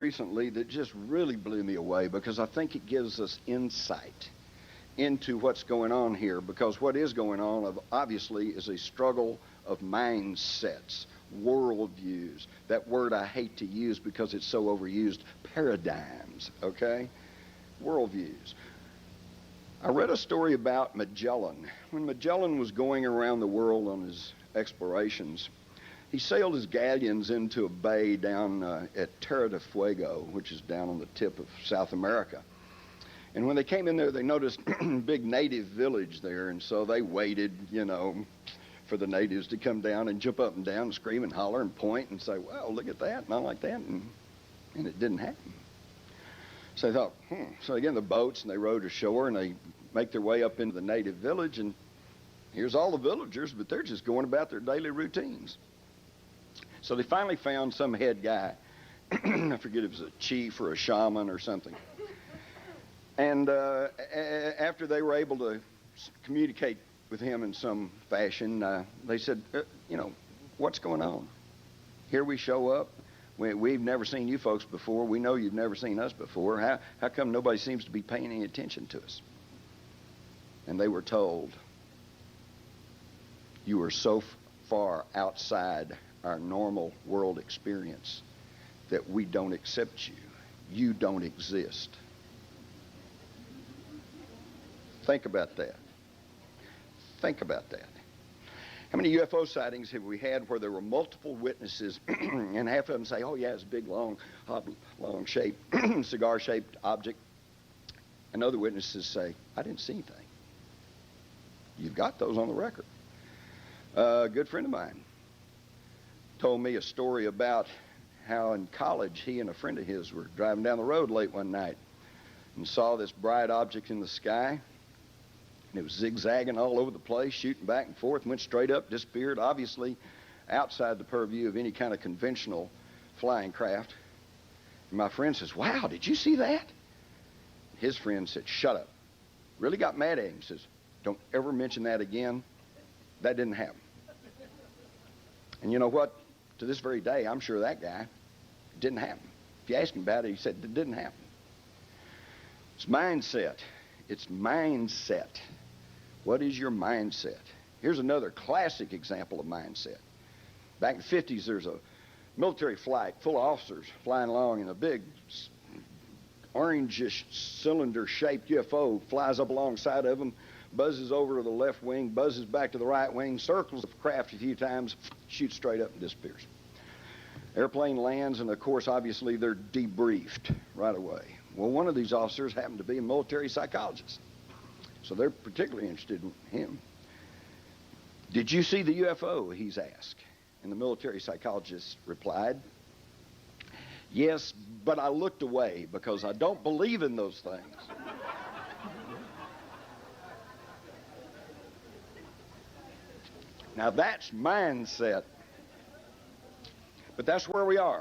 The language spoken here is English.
recently that just really blew me away because I think it gives us insight into what's going on here, because what is going on obviously is a struggle of mindsets, worldviews. That word I hate to use because it's so overused. Paradigms, okay? Worldviews. I read a story about Magellan. When Magellan was going around the world on his explorations, he sailed his galleons into a bay down at Terra del Fuego, which is down on the tip of South America. And when they came in there, they noticed a big native village there, and so they waited, for the natives to come down and jump up and down and scream and holler and point and say, well, look at that, and I like that, and it didn't happen. So they thought, So they get in the boats and they rowed ashore and they make their way up into the native village, and here's all the villagers, but they're just going about their daily routines. So they finally found some head guy. I forget if it was a chief or a shaman or something. And after they were able to communicate with him in some fashion, they said, what's going on? Here we show up. We've never seen you folks before. We know you've never seen us before. How come nobody seems to be paying any attention to us? And they were told, you are so far outside our normal world experience that we don't accept you. You don't exist. Think about that. Think about that. How many UFO sightings have we had where there were multiple witnesses and half of them say, oh yeah, it's a big, long shaped, cigar-shaped object, and other witnesses say, I didn't see anything. You've got those on the record. A good friend of mine told me a story about how in college he and a friend of his were driving down the road late one night and saw this bright object in the sky, and it was zigzagging all over the place, shooting back and forth, went straight up, disappeared, obviously outside the purview of any kind of conventional flying craft. And my friend says, wow, did you see that? His friend said, shut up. Really got mad at him. He says, don't ever mention that again. That didn't happen. And you know what? To this very day, I'm sure that guy, it didn't happen. If you ask him about it, he said it didn't happen. It's mindset. It's mindset. What is your mindset? Here's another classic example of mindset. Back in the 50s, there's a military flight full of officers flying along, and a big orangish cylinder-shaped UFO flies up alongside of them, buzzes over to the left wing, buzzes back to the right wing, circles the craft a few times, shoots straight up and disappears. Airplane lands, and of course, obviously, they're debriefed right away. Well, one of these officers happened to be a military psychologist, so they're particularly interested in him. Did you see the UFO? He's asked. And the military psychologist replied, yes, but I looked away because I don't believe in those things. Now that's mindset. But that's where we are.